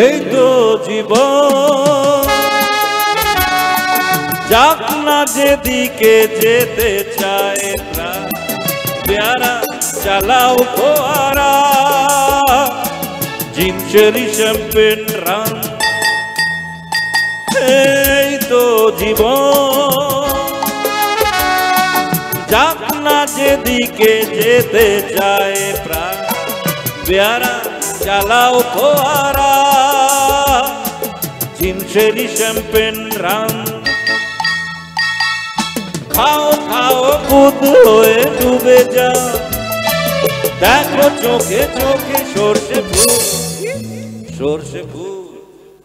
এই তো জীবন যাক না যেদিকে যেতে চায় প্রাণ প্যারা চালাও ফোয়ারা জিনচেরি শ্যাম্পেন রান এই তো জীবন যাক না যেদিকে যেতে চায় প্রাণ প্যারা চালাও ফোয়ারা জিনচেরি শ্যাম্পেন রান খাও খাও খুদ হয়ে ডুবে যা দেখো চোখে চোখে সর্ষে ফুল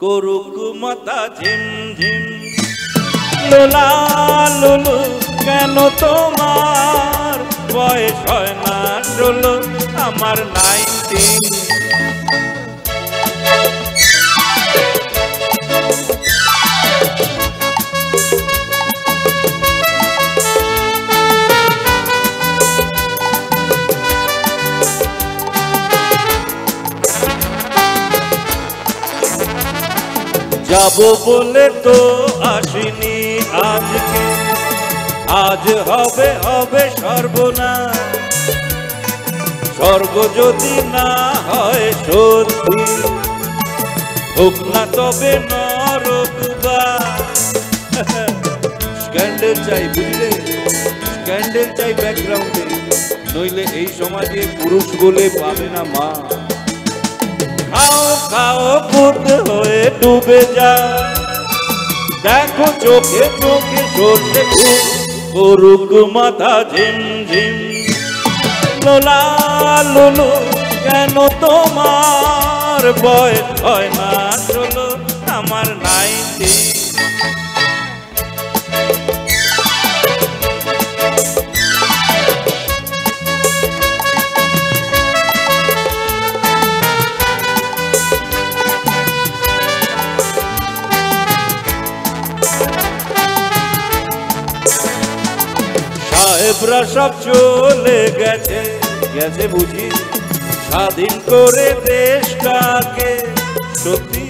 করুক মাথা ঝিম ঝিম লোলা লোলো কেন তোমার বয়স হয় না 16 আমার 19 যাবো বলে তো আসিনি আজকে আজ হবে হবে সর্বনাশ স্বর্গ যদি না হয় সত্যি হোক না তবে নরকবাস স্ক্যান্ডেল চাই বুঝলে স্ক্যান্ডেল চাই ব্যাকগ্রাউন্ডে নইলে এই সমাজে পুরুষ বলে পাবে না মা খাও খাও পুত হয়ে ডুবে যা দেখো চোখে চোখে সর্ষে ফুল করুক মাথা ঝিম ঝিম লোলা লোলো কেন তোমার বয়স হয় না 16 আমার 19 সাহেবরা সব চলে গেছে গেছে বুঝি স্বাধীন করে দেশটাকে সত্যি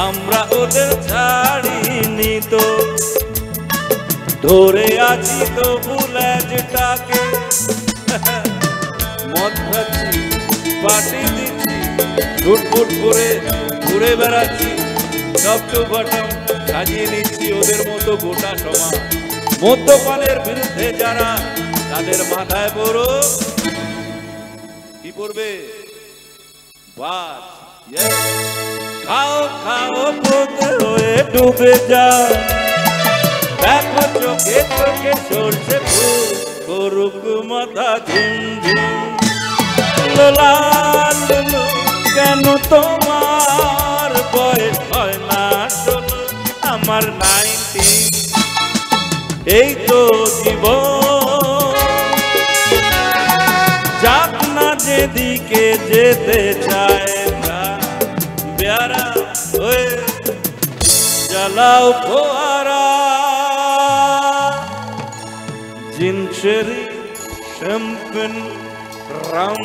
আমরা ওদের ছাড়িনি তো ধরে আছি তো বুলেটটাকে মদ খাচ্ছি পার্টি দিচ্ছি লুটফুট করে ঘুরে বেড়াচ্ছি সব তো বটম সাজিয়ে নিচ্ছি ওদের মতো গোটা সমাজ মদ্যপানের বিরুদ্ধে যারা তাদের মাথায় পড়ো কি পড়বে খাও খাও পুত হয়ে ডুবে যা দেখো চোখে চোখে সর্ষে ফুল করুক মাথা ঝিম ঝিম লোলা লোলো কেন তোমার বয়স হয় না 16 আমার 19 এই তো জীবন যাক না যেদিকে যেতে চায় প্যারা হয়ে জ্বালাও ফোয়ারা জিনচেরি শ্যাম্পেন রাম